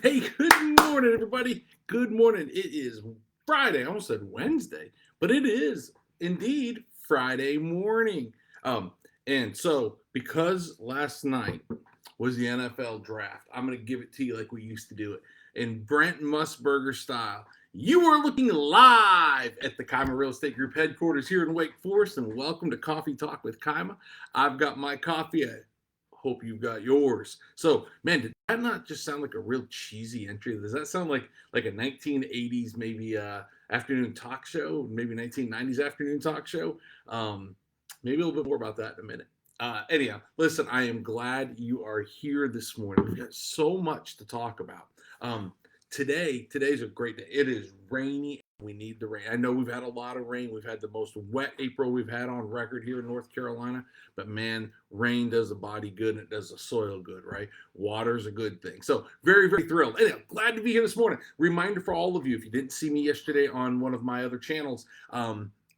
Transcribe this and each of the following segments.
Hey, good morning, everybody. Good morning. It is Friday. I almost said Wednesday, but it is indeed Friday morning. Um, and so because last night was the NFL draft, I'm going to give it to you like we used to do it in Brent Musburger style. You are looking live at the Kima Real Estate Group headquarters here in Wake Forest, and welcome to Coffee Talk with Kima. I've got my coffee. I hope you've got yours. So, man, did that not just sound like a real cheesy entry? Does that sound like a 1980s maybe afternoon talk show, maybe 1990s afternoon talk show? Maybe a little bit more about that in a minute. Anyhow, listen, I am glad you are here this morning. We've got so much to talk about. Um, today's a great day. It is rainy. We need the rain. I know we've had a lot of rain. We've had the most wet April we've had on record here in North Carolina. But man, rain does the body good and it does the soil good, right? Water's a good thing. So very, very thrilled. Anyway, glad to be here this morning. Reminder for all of you, if you didn't see me yesterday on one of my other channels,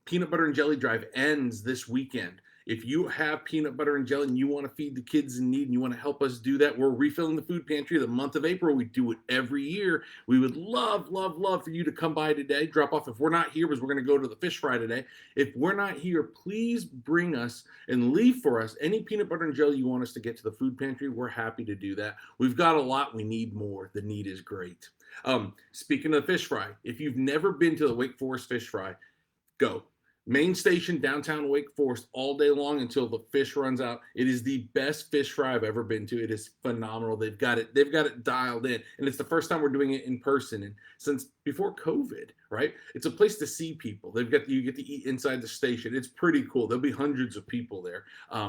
Peanut Butter and Jelly Drive ends this weekend. If you have peanut butter and jelly and you want to feed the kids in need and you want to help us do that, we're refilling the food pantry the month of April. We do it every year. We would love, love, love for you to come by today. Drop off if we're not here because we're going to go to the fish fry today. If we're not here, please bring us and leave for us any peanut butter and jelly you want us to get to the food pantry. We're happy to do that. We've got a lot. We need more. The need is great. Speaking of the fish fry, if you've never been to the Wake Forest fish fry, go. Main station, downtown Wake Forest, all day long until the fish runs out. It is the best fish fry I've ever been to. It is phenomenal. They've got it dialed in, and it's the first time we're doing it in person and since before COVID. Right? It's a place to see people. You get to eat inside the station. It's pretty cool. There'll be hundreds of people there.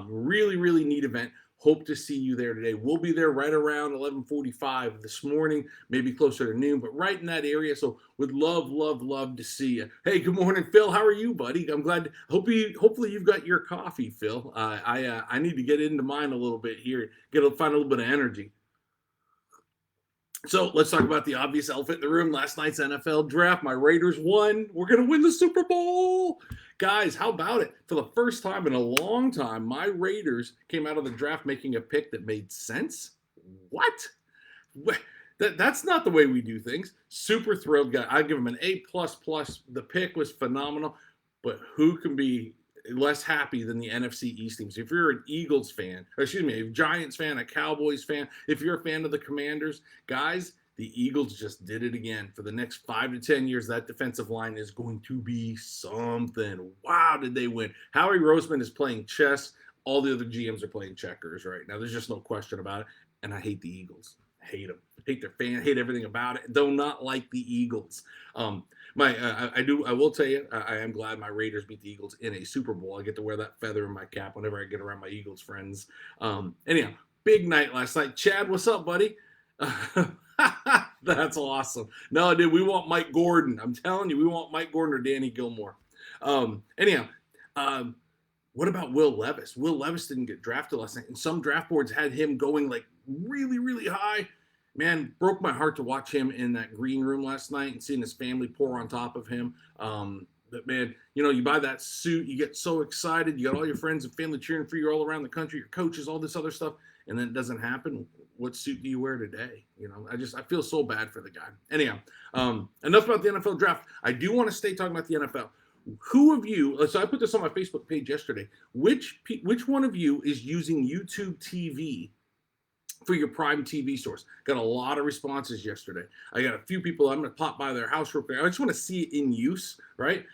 Really, really neat event. Hope to see you there today. We'll be there right around 11:45 this morning, maybe closer to noon, but right in that area. So would love, love, love to see you. Hey, good morning, Phil. How are you, buddy? I'm glad. Hopefully you've got your coffee, Phil. I need to get into mine a little bit here. Find a little bit of energy. So let's talk about the obvious elephant in the room. Last night's NFL draft. My Raiders won. We're going to win the Super Bowl. Guys, how about it? For the first time in a long time, my Raiders came out of the draft making a pick that made sense. What? That's not the way we do things. Super thrilled guy. I give him an A plus plus. The pick was phenomenal. But who can be less happy than the NFC East teams? If you're an Eagles fan, or excuse me, a Giants fan, a Cowboys fan, if you're a fan of the Commanders, guys, the Eagles just did it again. For the next 5 to 10 years, that defensive line is going to be something. Wow, did they win? Howie Roseman is playing chess. All the other GMs are playing checkers right now. There's just no question about it. And I hate the Eagles. I hate them. Hate their fan. Hate everything about it. Do not like the Eagles. I will tell you, I am glad my Raiders beat the Eagles in a Super Bowl. I get to wear that feather in my cap whenever I get around my Eagles friends. Anyhow, big night last night. Chad, what's up, buddy? That's awesome. No, dude, we want Mike Gordon. I'm telling you, we want Mike Gordon or Danny Gilmore. Anyhow, what about Will Levis? Will Levis didn't get drafted last night, and some draft boards had him going like really, really high. Man, broke my heart to watch him in that green room last night and seeing his family pour on top of him. But man, you buy that suit, you get so excited, you got all your friends and family cheering for you all around the country, your coaches, all this other stuff, and then it doesn't happen. What suit do you wear today? I feel so bad for the guy. Anyhow, enough about the NFL draft. I do want to stay talking about the NFL. Who of you? So I put this on my Facebook page yesterday. Which one of you is using YouTube TV for your Prime TV source? Got a lot of responses yesterday. I got a few people. I'm going to pop by their house real quick. I just want to see it in use, right?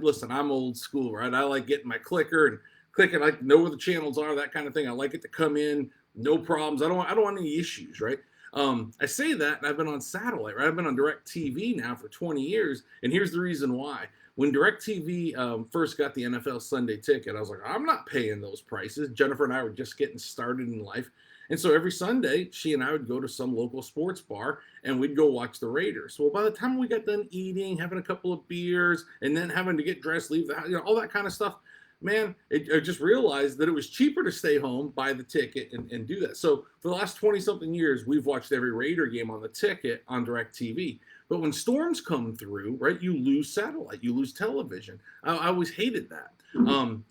Listen, I'm old school, right? I like getting my clicker and clicking. I like know where the channels are, that kind of thing. I like it to come in, no problems. I don't want any issues, right? I say that, and I've been on satellite, right? I've been on DirecTV now for 20 years, and here's the reason why. When DirecTV first got the NFL Sunday ticket, I was like, I'm not paying those prices. Jennifer and I were just getting started in life. And so every Sunday, she and I would go to some local sports bar and we'd go watch the Raiders. Well, by the time we got done eating, having a couple of beers, and then having to get dressed, leave the house, all that kind of stuff, man, I just realized that it was cheaper to stay home, buy the ticket, and do that. So for the last 20-something years, we've watched every Raider game on the ticket on DirecTV. But when storms come through, right, you lose satellite, you lose television. I always hated that. Now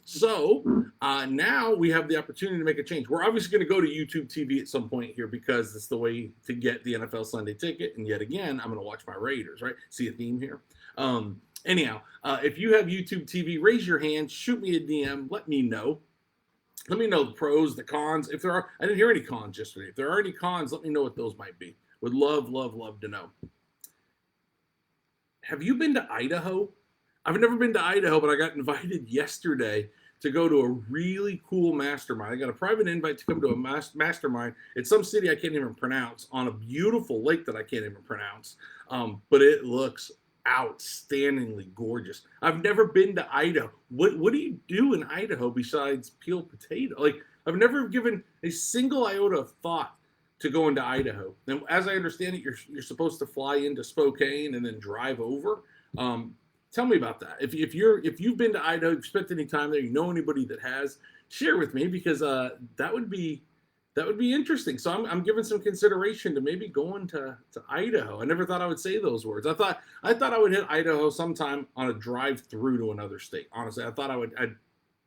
we have the opportunity to make a change. We're obviously going to go to YouTube TV at some point here because it's the way to get the NFL Sunday ticket. And yet again, I'm going to watch my Raiders, right? See a theme here? Anyhow, if you have YouTube TV, raise your hand, shoot me a DM, let me know. Let me know the pros, the cons. If there are, I didn't hear any cons yesterday. If there are any cons, let me know what those might be. Would love, love, love to know. Have you been to Idaho? I've never been to Idaho, but I got invited yesterday to go to a really cool mastermind. I got a private invite to come to a mastermind. It's some city I can't even pronounce on a beautiful lake that I can't even pronounce. But it looks outstandingly gorgeous. I've never been to Idaho. What do you do in Idaho besides peel potato? Like, I've never given a single iota of thought to go into Idaho. And as I understand it, you're supposed to fly into Spokane and then drive over. Tell me about that. If you've been to Idaho, you've spent any time there, you know anybody that has, share with me because that would be interesting. So I'm giving some consideration to maybe going to Idaho. I never thought I would say those words. I thought I would hit Idaho sometime on a drive through to another state. Honestly, I thought I'd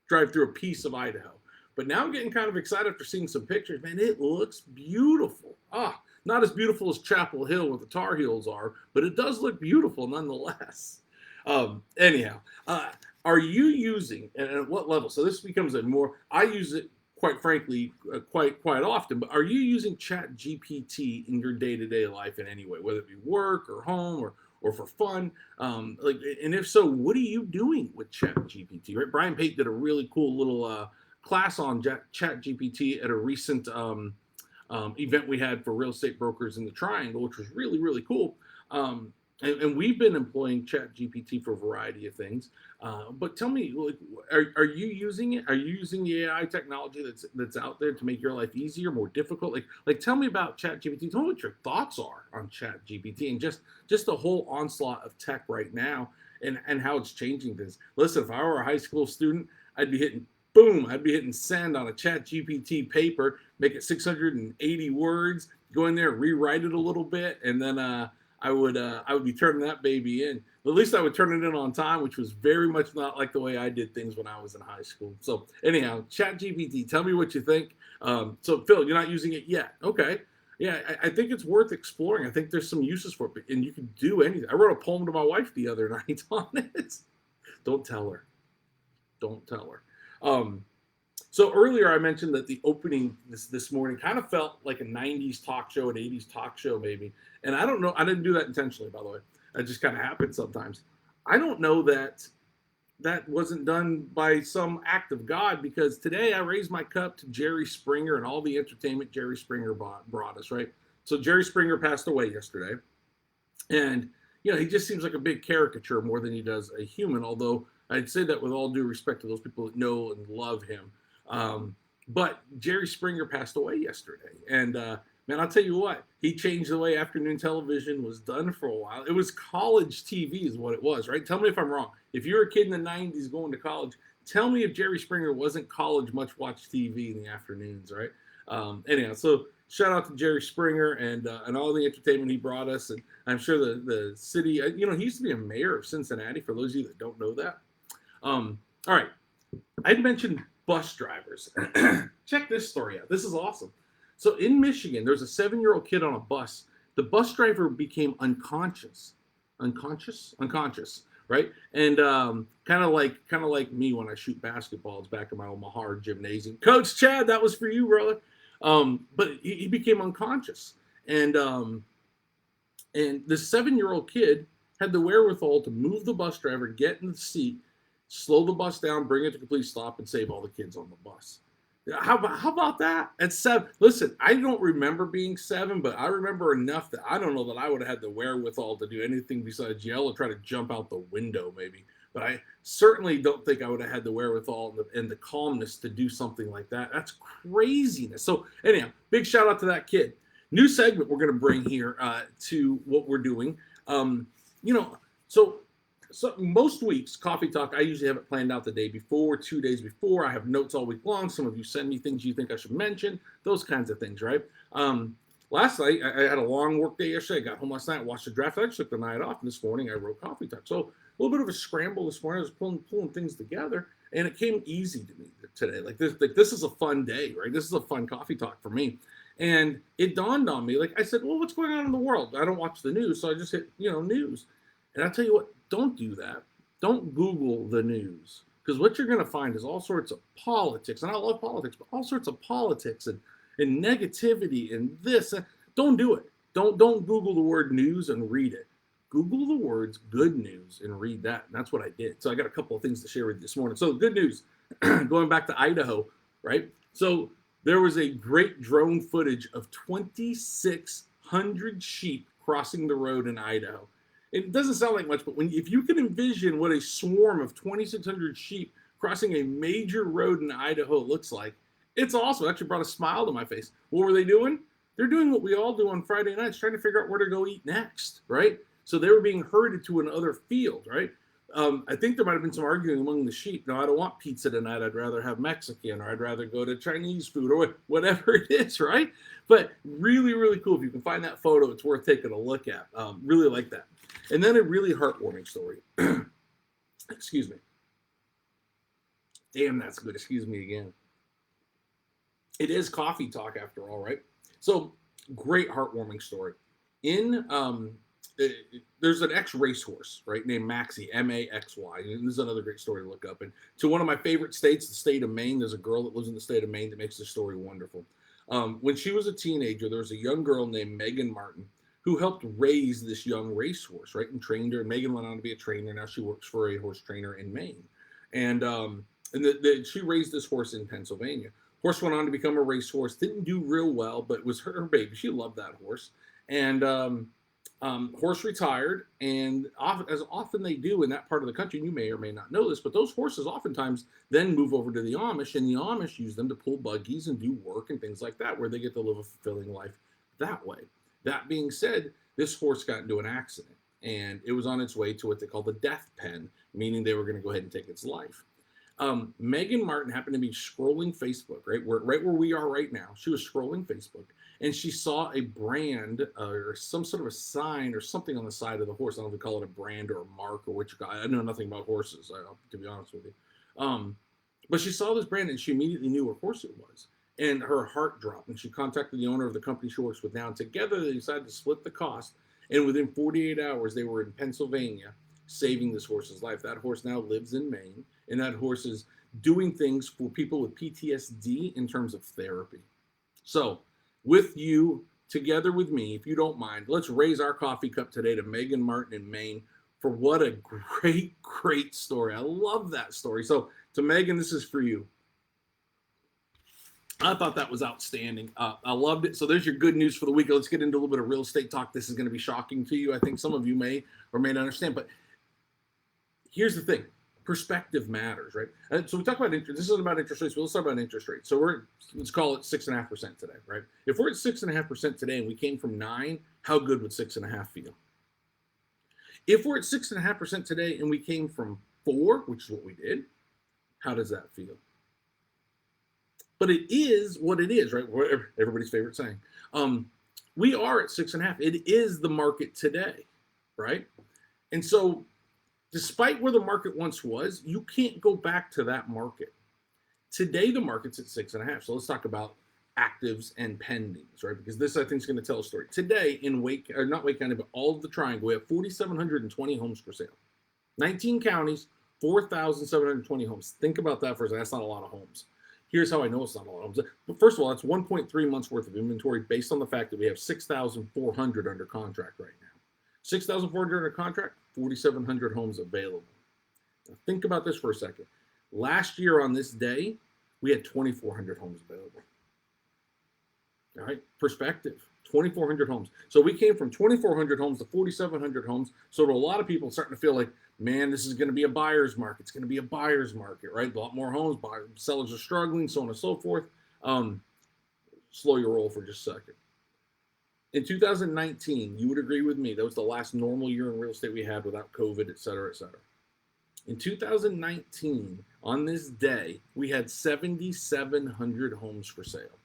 drive through a piece of Idaho. But now I'm getting kind of excited after seeing some pictures. Man, it looks beautiful. Not as beautiful as Chapel Hill where the Tar Heels are, but it does look beautiful nonetheless. Anyhow, are you using, and at what level? So this becomes a more, I use it quite frankly, quite often, but are you using ChaptGPT in your day-to-day life in any way, whether it be work or home or for fun? And if so, what are you doing with ChaptGPT, right? Brian Pate did a really cool little class on ChaptGPT at a recent event we had for real estate brokers in the Triangle, which was really, really cool. And we've been employing ChaptGPT for a variety of things. But tell me, are you using it? Are you using the AI technology that's out there to make your life easier, more difficult? Like tell me about ChaptGPT. Tell me what your thoughts are on ChaptGPT and just the whole onslaught of tech right now and how it's changing things. Listen, if I were a high school student, I'd be hitting send on a ChaptGPT paper, make it 680 words, go in there, rewrite it a little bit, and then I would be turning that baby in. At least I would turn it in on time, which was very much not like the way I did things when I was in high school. So anyhow, ChaptGPT, tell me what you think. So Phil, you're not using it yet. Okay. Yeah, I think it's worth exploring. I think there's some uses for it, and you can do anything. I wrote a poem to my wife the other night on it. Don't tell her. Don't tell her. So earlier I mentioned that the opening this morning kind of felt like a 90s talk show, an 80s talk show maybe. And I don't know, I didn't do that intentionally, by the way. It just kind of happens sometimes. I don't know that wasn't done by some act of God, because today I raised my cup to Jerry Springer and all the entertainment Jerry Springer brought us, right? So Jerry Springer passed away yesterday. And, he just seems like a big caricature more than he does a human, although I'd say that with all due respect to those people that know and love him. But Jerry Springer passed away yesterday. And, man, I'll tell you what, he changed the way afternoon television was done for a while. It was college TV is what it was, right? Tell me if I'm wrong. If you're a kid in the 90s going to college, tell me if Jerry Springer wasn't college much watch TV in the afternoons, right? Anyhow, so shout out to Jerry Springer and all the entertainment he brought us. And I'm sure the city, he used to be a mayor of Cincinnati, for those of you that don't know that. All right. I'd mentioned bus drivers. Check this story out. This is awesome. So in Michigan, there's a 7-year-old kid on a bus. The bus driver became unconscious, right? And kind of like me when I shoot basketballs back in my Omaha gymnasium. Coach Chad, that was for you, brother. But he became unconscious, and the 7-year-old kid had the wherewithal to move the bus driver, get in the seat, slow the bus down, bring it to complete stop, and save all the kids on the bus. How about that? At 7, listen, I don't remember being 7, but I remember enough that I don't know that I would have had the wherewithal to do anything besides yell or try to jump out the window, maybe. But I certainly don't think I would have had the wherewithal and the calmness to do something like that. That's craziness. So anyhow, big shout out to that kid. New segment we're going to bring here to what we're doing. So most weeks, Coffee Talk, I usually have it planned out the day before, 2 days before. I have notes all week long. Some of you send me things you think I should mention, those kinds of things, right? Last night, I had a long work day yesterday. I got home last night, watched the draft. I actually took the night off. And this morning, I wrote Coffee Talk. So a little bit of a scramble this morning. I was pulling things together. And it came easy to me today. This is a fun day, right? This is a fun coffee talk for me. And it dawned on me, like I said, well, what's going on in the world? I don't watch the news, so I just hit, news. And I tell you what, don't do that. Don't Google the news, because what you're going to find is all sorts of politics, and I love politics, but all sorts of politics and negativity and this. Don't do it. Don't Google the word news and read it. Google the words good news and read that. And that's what I did. So I got a couple of things to share with you this morning. So good news, going back to Idaho, right? So there was a great drone footage of 2,600 sheep crossing the road in Idaho. It doesn't sound like much, but if you can envision what a swarm of 2,600 sheep crossing a major road in Idaho looks like, it's awesome. It actually brought a smile to my face. What were they doing? They're doing what we all do on Friday nights, trying to figure out where to go eat next, right? So they were being herded to another field, right? I think there might have been some arguing among the sheep. No, I don't want pizza tonight. I'd rather have Mexican, or I'd rather go to Chinese food, or whatever it is, right? But really, really cool. If you can find that photo, it's worth taking a look at. Really like that. And then a really heartwarming story. Excuse me. Damn, that's good. Excuse me again. It is coffee talk after all, right? So great heartwarming story. There's an ex-racehorse, right, named Maxie, M-A-X-Y. And this is another great story to look up. And to one of my favorite states, the state of Maine, there's a girl that lives in the state of Maine that makes this story wonderful. When she was a teenager, there was a young girl named Megan Martin who helped raise this young racehorse, right, and trained her. And Megan went on to be a trainer. Now she works for a horse trainer in Maine. And she raised this horse in Pennsylvania. Horse went on to become a racehorse, didn't do real well, but it was her baby. She loved that horse. And horse retired, and as often they do in that part of the country, and you may or may not know this, but those horses oftentimes then move over to the Amish, and the Amish use them to pull buggies and do work and things like that, where they get to live a fulfilling life that way. That being said, this horse got into an accident, and it was on its way to what they call the death pen, meaning they were going to go ahead and take its life. Megan Martin happened to be scrolling Facebook, right where we are right now. She was scrolling Facebook, and she saw a brand or some sort of a sign or something on the side of the horse. I don't know if we call it a brand or a mark or what you call it. I know nothing about horses, to be honest with you. But she saw this brand, and she immediately knew what horse it was. And her heart dropped, and she contacted the owner of the company she works with now. And together they decided to split the cost. And within 48 hours, they were in Pennsylvania saving this horse's life. That horse now lives in Maine, and that horse is doing things for people with PTSD in terms of therapy. So with you, together with me, if you don't mind, let's raise our coffee cup today to Megan Martin in Maine for what a great, great story. I love that story. So to Megan, this is for you. I thought that was outstanding. I loved it. So there's your good news for the week. Let's get into a little bit of real estate talk. This is going to be shocking to you. I think some of you may or may not understand, but here's the thing. Perspective matters, right? And so we talk about interest. This isn't about interest rates, but let's talk about interest rates. So let's call it 6.5% today, right? If we're at 6.5% today and we came from 9, how good would 6.5 feel? If we're at 6.5% today and we came from 4, which is what we did, how does that feel? But it is what it is, right? Everybody's favorite saying. We are at 6.5. It is the market today, right? And so despite where the market once was, you can't go back to that market. Today, the market's at 6.5. So let's talk about actives and pendings, right? Because this, I think, is going to tell a story. Today, in not Wake County, but all of the Triangle, we have 4,720 homes for sale. 19 counties, 4,720 homes. Think about that for a second. That's not a lot of homes. Here's how I know it's not a lot of homes. But first of all, that's 1.3 months worth of inventory based on the fact that we have 6,400 under contract right now. 6,400 under contract, 4,700 homes available. Now think about this for a second. Last year on this day, we had 2,400 homes available. All right, perspective, 2,400 homes. So we came from 2,400 homes to 4,700 homes. So to a lot of people, starting to feel like, man, this is going to be a buyer's market. It's going to be a buyer's market, right? A lot more homes, sellers are struggling, so on and so forth. Slow your roll for just a second. In 2019, you would agree with me, that was the last normal year in real estate we had without COVID, et cetera, et cetera. In 2019, on this day, we had 7,700 homes for sale.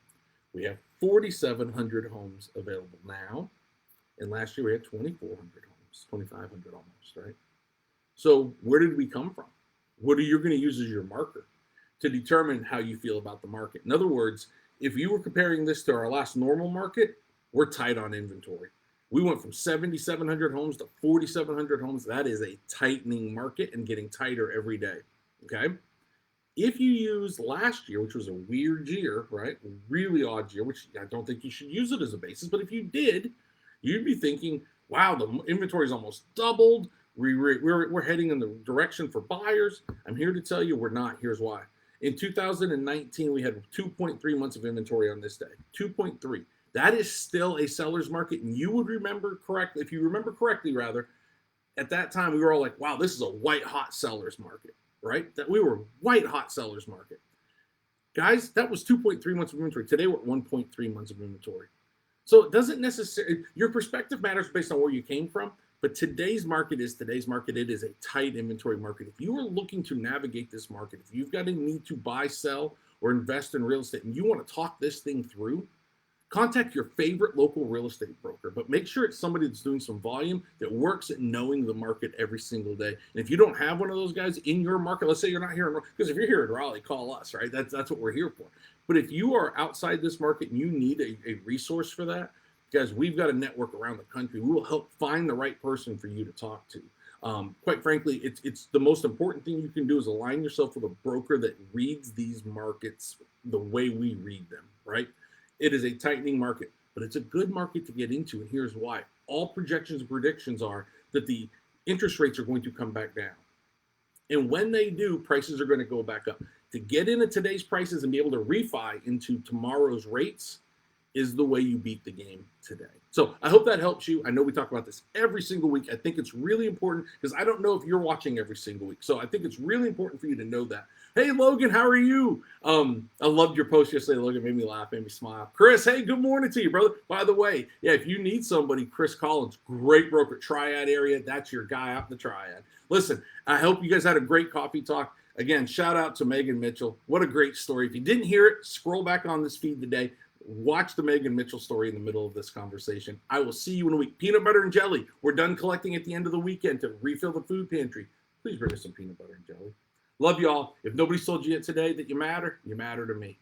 We have 4,700 homes available now. And last year we had 2,400 homes, 2,500 almost, right? So where did we come from? what are you going to use as your marker to determine how you feel about the market? In other words, if you were comparing this to our last normal market, we're tight on inventory. We went from 7,700 homes to 4,700 homes. That is a tightening market and getting tighter every day. Okay. If you use last year, which was a weird year, right? Really odd year, which I don't think you should use it as a basis. But if you did, you'd be thinking, wow, the inventory is almost doubled. We're heading in the direction for buyers. I'm here to tell you we're not. Here's why. In 2019, we had 2.3 months of inventory on this day. 2.3. That is still a seller's market. And you would remember correctly, if you remember correctly, rather, at that time, we were all like, wow, this is a white hot seller's market, right? That we were white hot seller's market. Guys, that was 2.3 months of inventory. Today, we're at 1.3 months of inventory. So it doesn't necessarily, your perspective matters based on where you came from, but today's market is today's market. It is a tight inventory market. If you are looking to navigate this market, if you've got a need to buy, sell, or invest in real estate, and you want to talk this thing through, contact your favorite local real estate broker, but make sure it's somebody that's doing some volume that works at knowing the market every single day. And if you don't have one of those guys in your market, let's say you're not here in, because if you're here in Raleigh, call us, right? That's what we're here for. But if you are outside this market and you need a resource for that, guys, we've got a network around the country. We will help find the right person for you to talk to. Quite frankly, it's the most important thing you can do is align yourself with a broker that reads these markets the way we read them, right? It is a tightening market, but it's a good market to get into, and here's why. All projections and predictions are that the interest rates are going to come back down. And when they do, prices are going to go back up. To get into today's prices and be able to refi into tomorrow's rates is the way you beat the game today. So I hope that helps you. I know we talk about this every single week. I think it's really important because I don't know if you're watching every single week. So I think it's really important for you to know that. Hey, Logan, how are you? I loved your post yesterday, Logan. Made me laugh, made me smile. Chris, hey, good morning to you, brother. By the way, yeah, if you need somebody, Chris Collins, great broker, Triad area. That's your guy out in the Triad. Listen, I hope you guys had a great coffee talk. Again, shout out to Megan Mitchell. What a great story. If you didn't hear it, scroll back on this feed today. Watch the Megan Mitchell story in the middle of this conversation. I will see you in a week. Peanut butter and jelly. We're done collecting at the end of the weekend to refill the food pantry. Please bring us some peanut butter and jelly. Love y'all. If nobody's told you yet today that you matter to me.